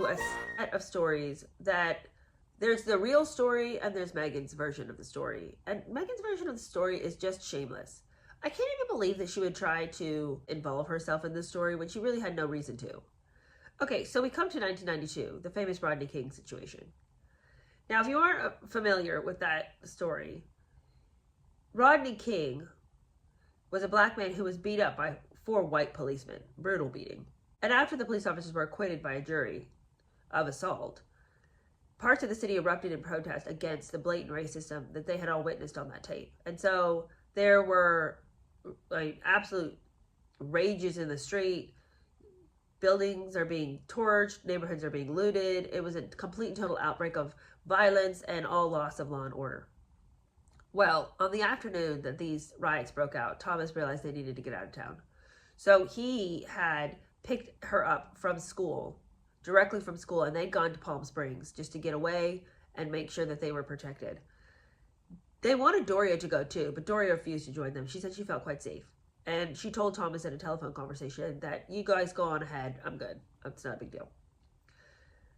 you a set of stories that there's the real story and there's Meghan's version of the story. And Meghan's version of the story is just shameless. I can't even believe that she would try to involve herself in this story when she really had no reason to. Okay, so we come to 1992, the famous Rodney King situation. Now, if you aren't familiar with that story, Rodney King was a black man who was beat up by 4 white policemen, brutal beating. And after the police officers were acquitted by a jury of assault, parts of the city erupted in protest against the blatant racism that they had all witnessed on that tape. And so there were like absolute rages in the street. Buildings are being torched, neighborhoods are being looted. It was a complete and total outbreak of violence and all loss of law and order. Well, on the afternoon that these riots broke out, Thomas realized they needed to get out of town. So he had picked her up from school, directly from school, and they'd gone to Palm Springs just to get away and make sure that they were protected. They wanted Doria to go too, but Doria refused to join them. She said she felt quite safe. And she told Thomas in a telephone conversation that you guys go on ahead, I'm good. It's not a big deal.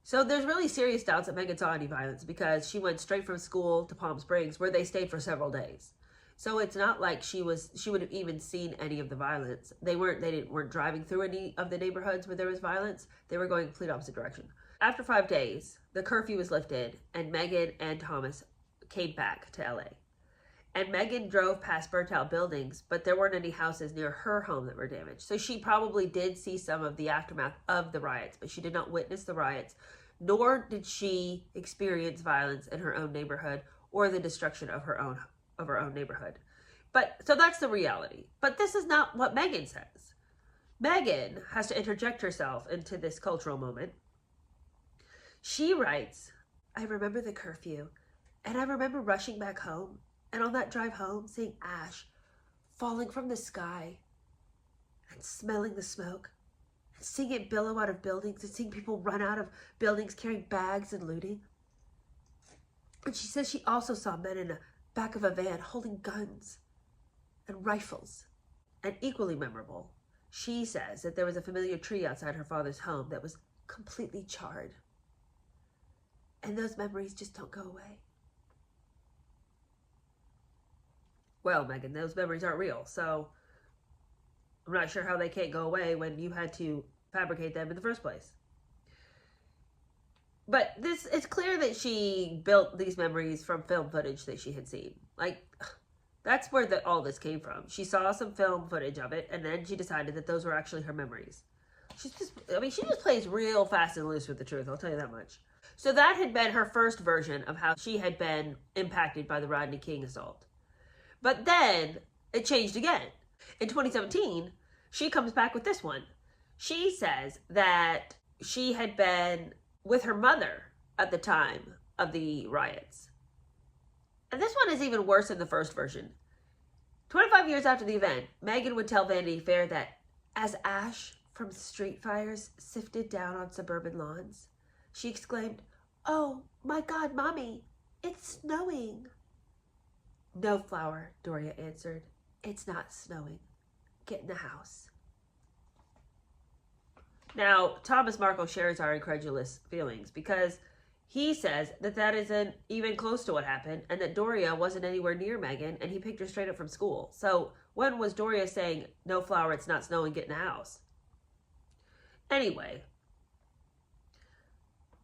So there's really serious doubts that Meghan saw any violence because she went straight from school to Palm Springs where they stayed for several days. So it's not like she would have even seen any of the violence. They weren't driving through any of the neighborhoods where there was violence. They were going complete opposite direction. After 5 days, the curfew was lifted and Meghan and Thomas came back to LA. And Meghan drove past burnt-out buildings, but there weren't any houses near her home that were damaged. So she probably did see some of the aftermath of the riots, but she did not witness the riots, nor did she experience violence in her own neighborhood or the destruction of her own neighborhood. But so that's the reality. But this is not what Meghan says. Meghan has to interject herself into this cultural moment. She writes, I remember the curfew, and I remember rushing back home. And on that drive home, seeing ash falling from the sky and smelling the smoke and seeing it billow out of buildings and seeing people run out of buildings carrying bags and looting. And she says she also saw men in the back of a van holding guns and rifles. And equally memorable, she says that there was a familiar tree outside her father's home that was completely charred. And those memories just don't go away. Well, Meghan, those memories aren't real, so I'm not sure how they can't go away when you had to fabricate them in the first place. But it's clear that she built these memories from film footage that she had seen. Like, that's where all this came from. She saw some film footage of it, and then she decided that those were actually her memories. She just plays real fast and loose with the truth, I'll tell you that much. So that had been her first version of how she had been impacted by the Rodney King assault. But then it changed again. In 2017, she comes back with this one. She says that she had been with her mother at the time of the riots. And this one is even worse than the first version. 25 years after the event, Meghan would tell Vanity Fair that as ash from street fires sifted down on suburban lawns, she exclaimed, "Oh my God, Mommy, it's snowing." "No, Flower," Doria answered. "It's not snowing. Get in the house." Now, Thomas Markle shares our incredulous feelings because he says that that isn't even close to what happened and that Doria wasn't anywhere near Meghan and he picked her straight up from school. So when was Doria saying, "No, Flower, it's not snowing, get in the house"? Anyway,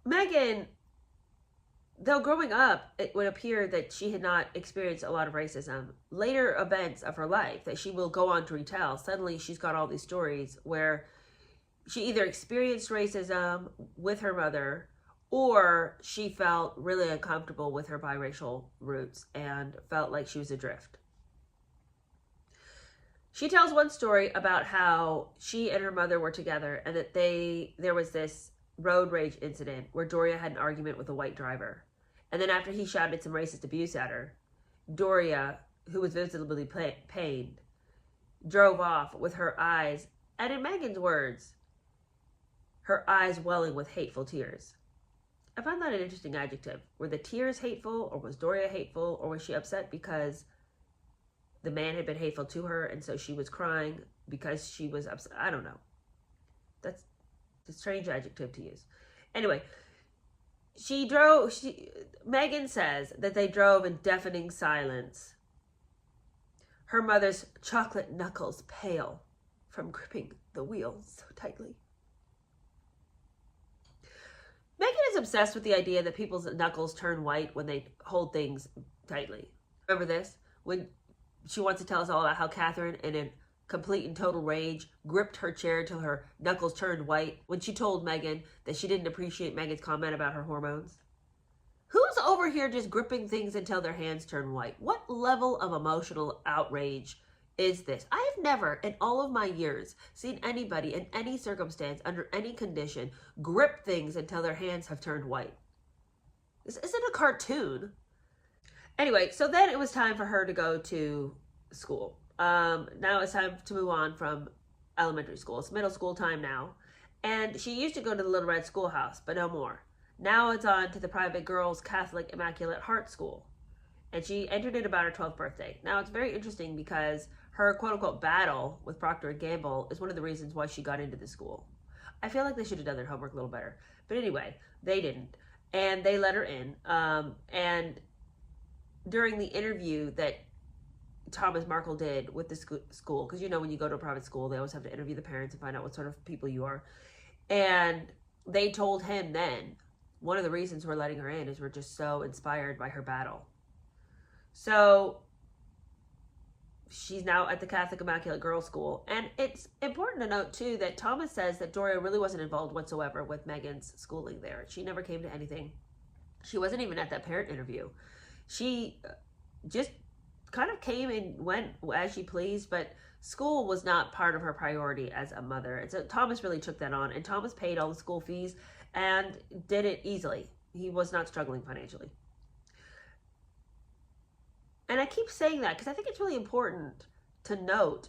Meghan, though growing up, it would appear that she had not experienced a lot of racism. Later events of her life that she will go on to retell, suddenly she's got all these stories where she either experienced racism with her mother or she felt really uncomfortable with her biracial roots and felt like she was adrift. She tells one story about how she and her mother were together and that there was this road rage incident where Doria had an argument with a white driver. And then after he shouted some racist abuse at her, Doria, who was visibly pained, drove off with her eyes, and in Meghan's words, her eyes welling with hateful tears. I found that an interesting adjective. Were the tears hateful, or was Doria hateful, or was she upset because the man had been hateful to her and so she was crying because she was upset? I don't know. That's a strange adjective to use. Anyway, Meghan says that they drove in deafening silence. Her mother's chocolate knuckles pale from gripping the wheel so tightly. Meghan is obsessed with the idea that people's knuckles turn white when they hold things tightly. Remember this? When she wants to tell us all about how Catherine, in a complete and total rage, gripped her chair till her knuckles turned white when she told Meghan that she didn't appreciate Meghan's comment about her hormones. Who's over here just gripping things until their hands turn white? What level of emotional outrage is this? I have never, in all of my years, seen anybody in any circumstance, under any condition, grip things until their hands have turned white. This isn't a cartoon. Anyway, so then it was time for her to go to school. Now it's time to move on from elementary school. It's middle school time now. And she used to go to the Little Red Schoolhouse, but no more. Now it's on to the private girls' Catholic Immaculate Heart School. And she entered it about her 12th birthday. Now it's very interesting because her quote-unquote battle with Procter & Gamble is one of the reasons why she got into the school. I feel like they should have done their homework a little better. But anyway, they didn't. And they let her in. And during the interview that Thomas Markle did with the school, because you know when you go to a private school, they always have to interview the parents and find out what sort of people you are. And they told him then, one of the reasons we're letting her in is we're just so inspired by her battle. So she's now at the Catholic Immaculate Girls School. And it's important to note, too, that Thomas says that Doria really wasn't involved whatsoever with Meghan's schooling there. She never came to anything. She wasn't even at that parent interview. She just kind of came and went as she pleased, but school was not part of her priority as a mother. And so Thomas really took that on, and Thomas paid all the school fees and did it easily. He was not struggling financially. And I keep saying that because I think it's really important to note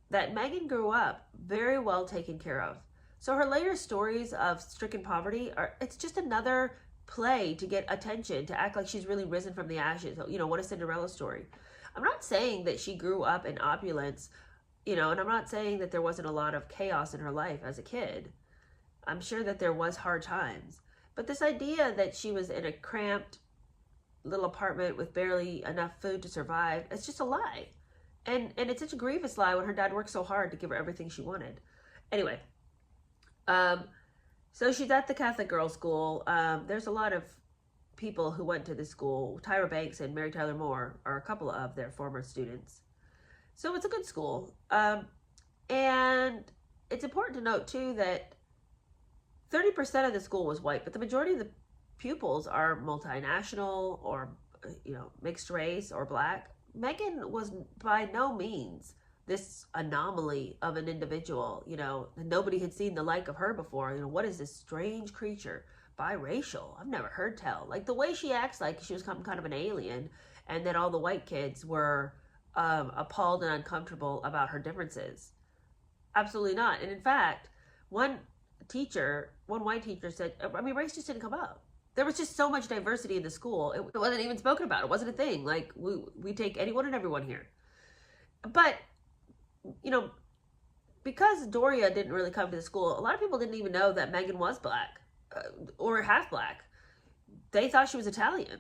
that Meghan grew up very well taken care of. So her later stories of stricken poverty it's just another play to get attention, to act like she's really risen from the ashes. You know, what a Cinderella story. I'm not saying that she grew up in opulence, you know, and I'm not saying that there wasn't a lot of chaos in her life as a kid. I'm sure that there was hard times. But this idea that she was in a cramped little apartment with barely enough food to survive, it's just a lie. And it's such a grievous lie when her dad worked so hard to give her everything she wanted. Anyway, so she's at the Catholic Girls' School. There's a lot of people who went to this school. Tyra Banks and Mary Tyler Moore are a couple of their former students. So it's a good school. And it's important to note, too, that 30% of the school was white, but the majority of the pupils are multinational or, you know, mixed race or black. Meghan was by no means this anomaly of an individual, you know, and nobody had seen the like of her before. You know, what is this strange creature? Biracial. I've never heard tell. Like the way she acts like she was kind of an alien, and that all the white kids were appalled and uncomfortable about her differences. Absolutely not. And in fact, one white teacher said, I mean, race just didn't come up. There was just so much diversity in the school. It wasn't even spoken about. It wasn't a thing. Like, we take anyone and everyone here. But, you know, because Doria didn't really come to the school, a lot of people didn't even know that Meghan was black or half black. They thought she was Italian.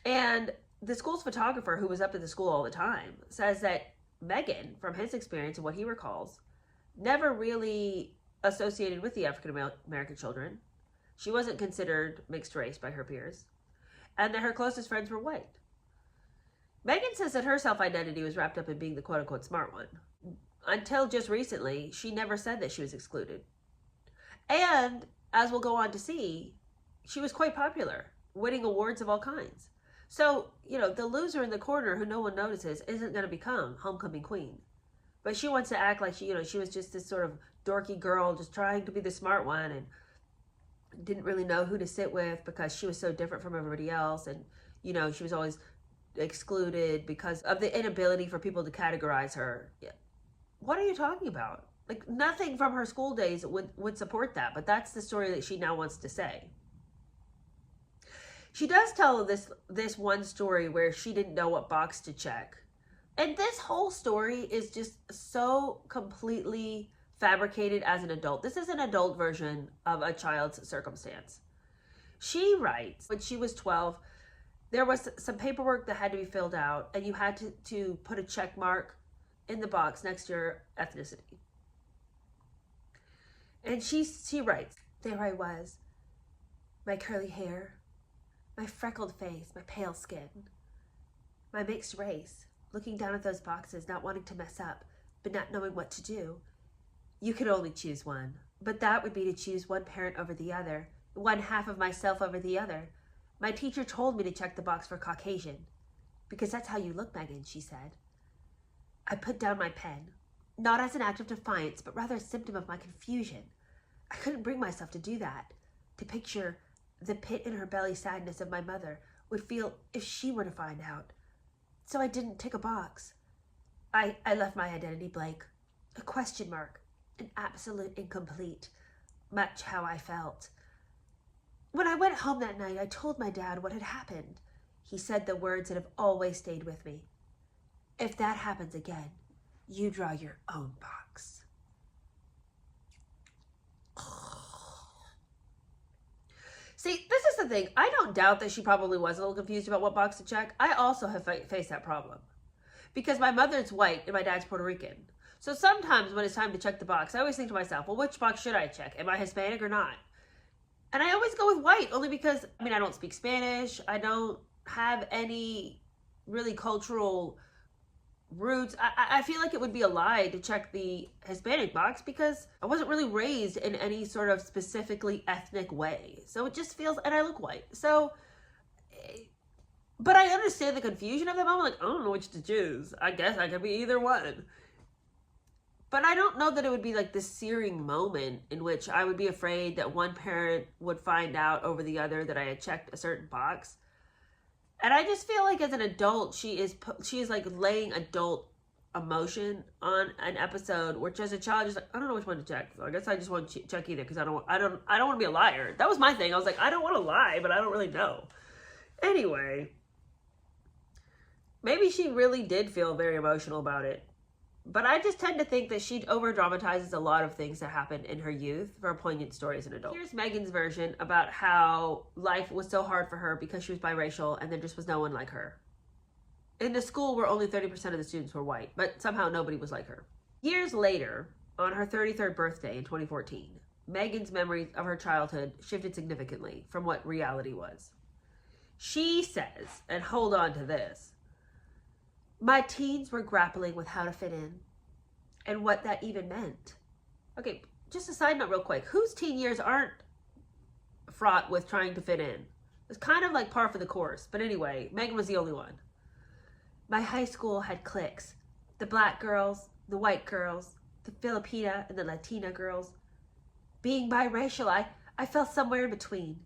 And the school's photographer, who was up at the school all the time, says that Meghan, from his experience and what he recalls, never really associated with the African American children. She wasn't considered mixed race by her peers, and that her closest friends were white. Meghan says that her self-identity was wrapped up in being the quote-unquote smart one. Until just recently, she never said that she was excluded. And, as we'll go on to see, she was quite popular, winning awards of all kinds. So, you know, the loser in the corner who no one notices isn't going to become homecoming queen. But she wants to act like she was just this sort of dorky girl just trying to be the smart one, and didn't really know who to sit with because she was so different from everybody else. And, you know, she was always excluded because of the inability for people to categorize her. What are you talking about? Like, nothing from her school days would support that, but that's the story that she now wants to say. She does tell this one story where she didn't know what box to check. And this whole story is just so completely fabricated as an adult. This is an adult version of a child's circumstance. She writes, when she was 12, there was some paperwork that had to be filled out, and you had to put a check mark in the box next to your ethnicity. And she writes, there I was, my curly hair, my freckled face, my pale skin, my mixed race, looking down at those boxes, not wanting to mess up, but not knowing what to do. You could only choose one, but that would be to choose one parent over the other, one half of myself over the other. My teacher told me to check the box for Caucasian, because that's how you look, Meghan, she said. I put down my pen, not as an act of defiance, but rather a symptom of my confusion. I couldn't bring myself to do that, to picture the pit in her belly sadness of my mother would feel if she were to find out. So I didn't tick a box. I left my identity blank, a question mark, an absolute incomplete, much how I felt. When I went home that night, I told my dad what had happened. He said the words that have always stayed with me. If that happens again, you draw your own box. See, this is the thing. I don't doubt that she probably was a little confused about what box to check. I also have faced that problem. Because my mother's white and my dad's Puerto Rican. So sometimes when it's time to check the box, I always think to myself, well, which box should I check? Am I Hispanic or not? And I always go with white, only because, I don't speak Spanish. I don't have any really cultural roots. I feel like it would be a lie to check the Hispanic box because I wasn't really raised in any sort of specifically ethnic way. So it just feels, and I look white. So, but I understand the confusion of them. I'm like, I don't know which to choose. I guess I could be either one. But I don't know that it would be like this searing moment in which I would be afraid that one parent would find out over the other that I had checked a certain box. And I just feel like as an adult, she is like laying adult emotion on an episode, which as a child, just like, I don't know which one to check. So I guess I just want to check either because I don't want to be a liar. That was my thing. I was like, I don't want to lie, but I don't really know. Anyway, maybe she really did feel very emotional about it. But I just tend to think that she over-dramatizes a lot of things that happened in her youth for poignant stories as an adult. Here's Meghan's version about how life was so hard for her because she was biracial and there just was no one like her. In the school where only 30% of the students were white, but somehow nobody was like her. Years later, on her 33rd birthday in 2014, Meghan's memories of her childhood shifted significantly from what reality was. She says, and hold on to this, my teens were grappling with how to fit in and what that even meant. Okay, just a side note real quick. Whose teen years aren't fraught with trying to fit in? It's kind of like par for the course. But anyway, Meghan was the only one. My high school had cliques. The black girls, the white girls, the Filipina and the Latina girls. Being biracial, I fell somewhere in between.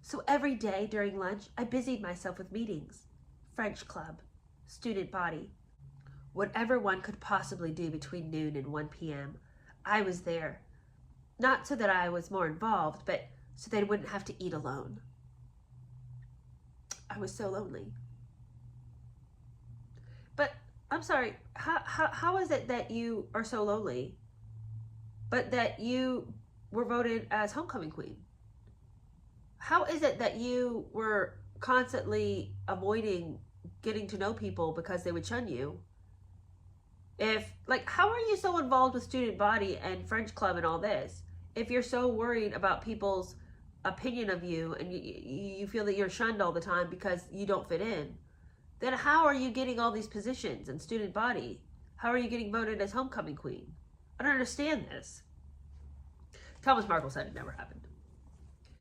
So every day during lunch, I busied myself with meetings. French club. Student body. Whatever one could possibly do between noon and 1 p.m., I was there. Not so that I was more involved, but so they wouldn't have to eat alone. I was so lonely. But I'm sorry, how is it that you are so lonely, but that you were voted as homecoming queen? How is it that you were constantly avoiding getting to know people because they would shun you? How are you so involved with student body and French club and all this if you're so worried about people's opinion of you and you feel that you're shunned all the time because you don't fit in? Then how are you getting all these positions in student body? How are you getting voted as homecoming queen? I don't understand this. Thomas Markle said it never happened.